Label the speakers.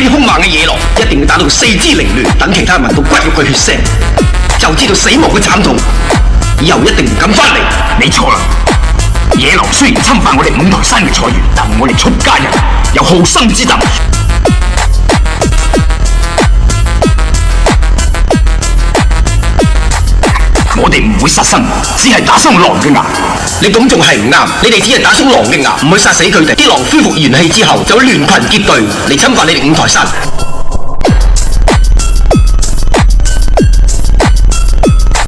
Speaker 1: 啲兇猛嘅野狼，一定要打到佢四肢凌亂，等其他人聞到骨肉嘅血腥，就知道死亡嘅慘痛，以後一定唔敢翻嚟。
Speaker 2: 你錯啦！野狼雖然侵犯我哋五台山嘅菜園，但我哋出家人有好生之德。我哋唔會殺生，只係打傷狼嘅牙。
Speaker 1: 你咁仲係唔啱，你哋只係打傷狼嘅牙，唔去殺死佢哋。啲狼恢復元氣之後，就會聯群結隊嚟侵犯你哋五台山。